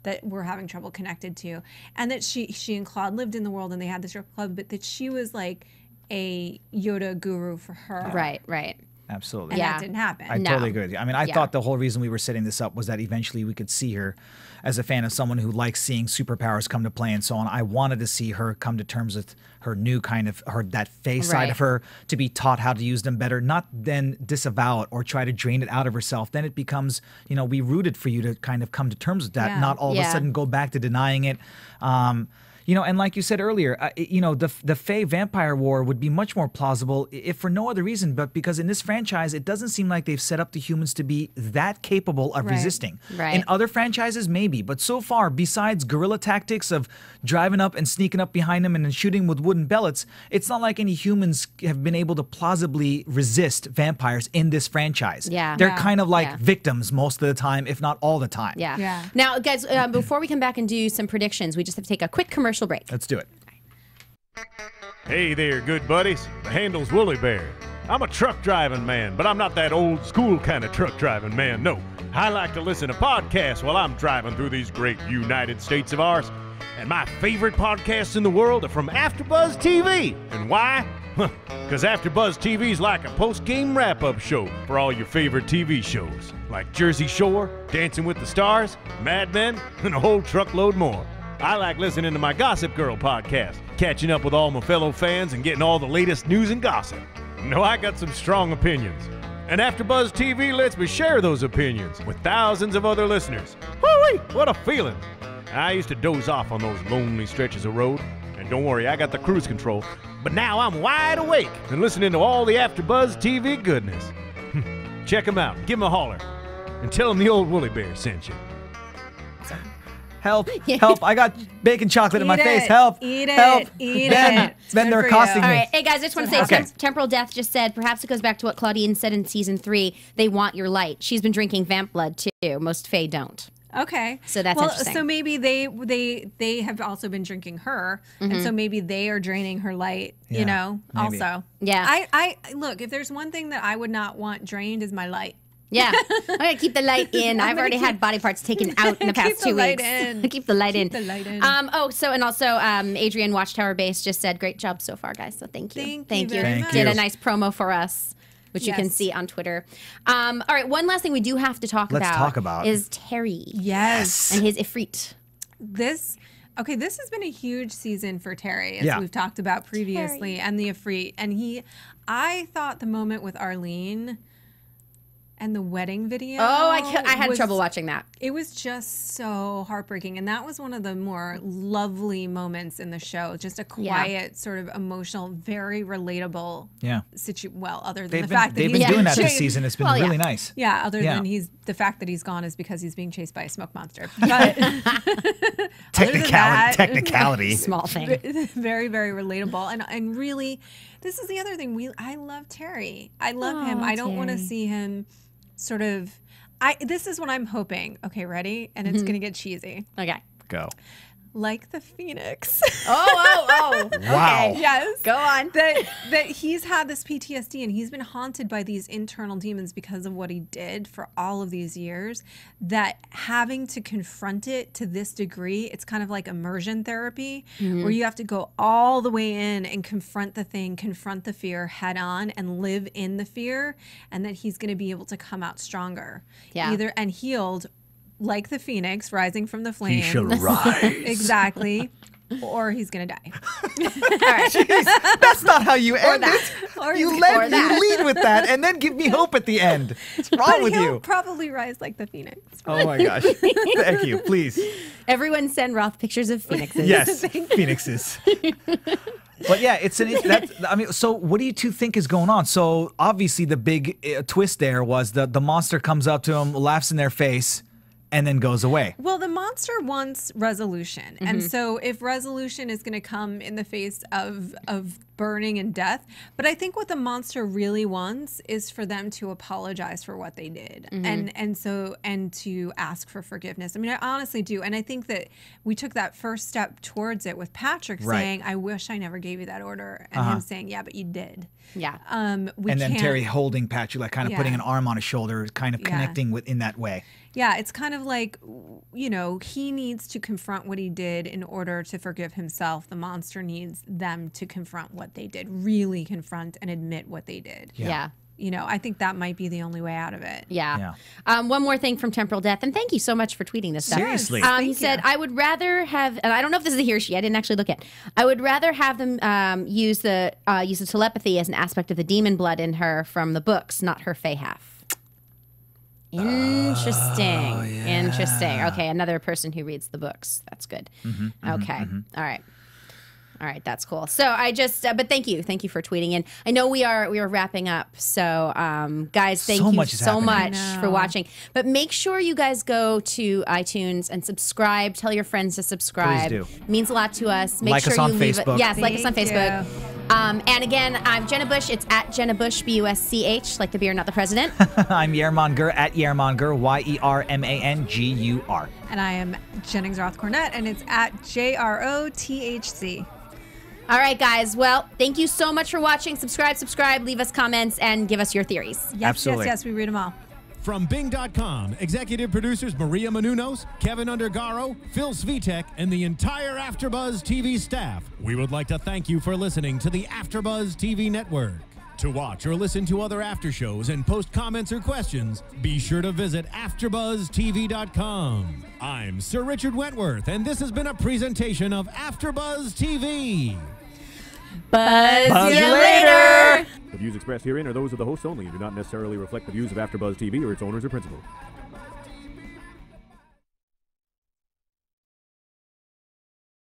F: that we're having trouble connected to, and that she and Claude lived in the world and they had this club, but that she was like a Yoda guru for her.
D: Right.
E: Absolutely.
F: And that didn't happen.
E: I totally agree with you. I mean, I thought the whole reason we were setting this up was that eventually we could see her as a fan of someone who likes seeing superpowers come to play and so on. I wanted to see her come to terms with her new kind of that face side of her, to be taught how to use them better, not then disavow it or try to drain it out of herself. Then it becomes, you know, we rooted for you to kind of come to terms with that, not all of a sudden go back to denying it. You know, and like you said earlier, you know, the Fae vampire war would be much more plausible if for no other reason, but because in this franchise, it doesn't seem like they've set up the humans to be that capable of resisting. In other franchises, maybe, but so far, besides guerrilla tactics of driving up and sneaking up behind them and then shooting with wooden bellets, it's not like any humans have been able to plausibly resist vampires in this franchise. They're kind of like victims most of the time, if not all the time.
D: Now, guys, before we come back and do some predictions, we just have to take a quick commercial break.
E: Let's do it.
A: Hey there, good buddies. The handle's Woolly Bear. I'm a truck driving man, but I'm not that old school kind of truck driving man. No, I like to listen to podcasts while I'm driving through these great United States of ours. And my favorite podcasts in the world are from AFTERBUZZ TV. And why? Because AFTERBUZZ TV is like a post-game wrap-up show for all your favorite TV shows, like Jersey Shore, Dancing with the Stars, Mad Men, and a whole truckload more. I like listening to my Gossip Girl podcast, catching up with all my fellow fans and getting all the latest news and gossip. No, I got some strong opinions. And AFTERBUZZ TV lets me share those opinions with thousands of other listeners. Woo-wee, what a feeling. I used to doze off on those lonely stretches of road. And don't worry, I got the cruise control. But now I'm wide awake and listening to all the AFTERBUZZ TV goodness. Check them out, give them a holler, and tell them the old Woolly Bear sent you.
E: Help, help, I got bacon chocolate in my face. Help,
F: Eat it.
E: help.
F: Eat
E: Ben,
F: it.
E: Ben, they're
F: Good for
E: accosting
F: you.
E: me.
D: All right, hey guys, I just want to say, Temporal Death just said, perhaps it goes back to what Claudine said in season 3. They want your light. She's been drinking vamp blood too. Most Fae don't.
F: Okay.
D: So that's interesting.
F: So maybe they have also been drinking her, and so maybe they are draining her light.
E: Yeah,
F: you know,
E: maybe.
F: also.
D: Yeah.
F: I look. If there's one thing that I would not want drained is my light.
D: Yeah, I'm gonna keep the light in. I've already had body parts taken out in the past 2 weeks. Keep the light in.
F: Keep the light in.
D: Adrian Watchtower Base just said, "Great job so far, guys." So thank you.
F: Thank you very much.
D: Did a nice promo for us, which you can
F: Yes.
D: see on Twitter. All right, one last thing we do have to talk
E: Let's talk about
D: is Terry.
F: Yes.
D: and his Ifrit.
F: This has been a huge season for Terry, as we've talked about previously, and the Ifrit. And I thought the moment with Arlene and the wedding video.
D: Oh, I had trouble watching that.
F: It was just so heartbreaking. And that was one of the more lovely moments in the show. Just a quiet, sort of emotional, very relatable well, other than the fact that
E: they've
F: he's
E: been doing that
F: chased.
E: this season. It's been really nice.
F: Yeah, other than the fact that he's gone is because he's being chased by a smoke monster. But
E: Technicality.
D: Small thing.
F: Very, very relatable. And really, this is the other thing. I love Terry. I love him. I don't want to see him sort of, this is what I'm hoping. Okay, ready? And it's going to get cheesy.
D: Okay.
E: Go.
F: Like the phoenix.
D: Oh.
E: Wow.
D: Okay.
F: Yes.
D: Go on.
F: That he's had this PTSD and he's been haunted by these internal demons because of what he did for all of these years, that having to confront it to this degree, it's kind of like immersion therapy, where you have to go all the way in and confront the thing, confront the fear head on and live in the fear, and that he's going to be able to come out stronger.
D: Yeah.
F: Either and healed like the phoenix rising from the flames.
E: He shall rise.
F: Exactly. Or he's gonna die.
E: Jeez, that's not how you end it.
F: Or
E: You
F: he's-
E: lead with that and then give me hope at the end. What's wrong
F: But
E: with
F: he'll
E: you?
F: probably rise like the phoenix.
E: Oh my gosh. Thank you. Please.
D: Everyone send Roth pictures of phoenixes.
E: Yes. Phoenixes. But yeah, so what do you two think is going on? So obviously the big twist there was the monster comes up to him, laughs in their face, and then goes away.
F: Well, the monster wants resolution. And so if resolution is going to come in the face of burning and death, but I think what the monster really wants is for them to apologize for what they did and to ask for forgiveness. I mean, I honestly do. And I think that we took that first step towards it with Patrick saying, I wish I never gave you that order. And him saying, yeah, but you did.
D: Yeah.
E: And then Terry holding Patrick, like kind of putting an arm on his shoulder, kind of connecting in that way.
F: Yeah, it's kind of like, you know, he needs to confront what he did in order to forgive himself. The monster needs them to confront what they did, really confront and admit what they did.
D: Yeah.
F: You know, I think that might be the only way out of it.
D: Yeah. One more thing from Temporal Death, and thank you so much for tweeting this stuff.
E: Seriously.
D: He said, I would rather have, and I don't know if this is a he or she, I didn't actually look at, I would rather have them use the telepathy as an aspect of the demon blood in her from the books, not her fey half. Interesting. Interesting. Okay, another person who reads the books. That's good. Okay. All right. All right, that's cool. So I just, but thank you for tweeting in. I know we are wrapping up. So guys, thank you so much for watching. But make sure you guys go to iTunes and subscribe. Tell your friends to subscribe.
E: Please do.
D: It means a lot to us. Make
E: Like
D: sure
E: us on
D: you leave
E: Facebook.
D: it. Yes, like us on
F: Thank
D: Facebook.
F: you.
D: And again, I'm Jenna Busch. It's at Jenna Busch, B-U-S-C-H, like the beer, not the president.
E: I'm Yerman Gur at Yerman Gur, Yermangur.
F: And I am Jennings Roth Cornet, and it's at JROTHC.
D: All right, guys. Well, thank you so much for watching. Subscribe, leave us comments, and give us your theories.
F: Yes,
E: Absolutely.
F: yes, we read them all.
C: From Bing.com, executive producers Maria Menounos, Kevin Undergaro, Phil Svitek, and the entire AfterBuzz TV staff, we would like to thank you for listening to the AfterBuzz TV network. To watch or listen to other after shows and post comments or questions, be sure to visit AfterBuzzTV.com. I'm Sir Richard Wentworth, and this has been a presentation of AfterBuzz TV.
D: Buzz you later.
A: The views expressed herein are those of the hosts only and do not necessarily reflect the views of AfterBuzz TV or its owners or principals.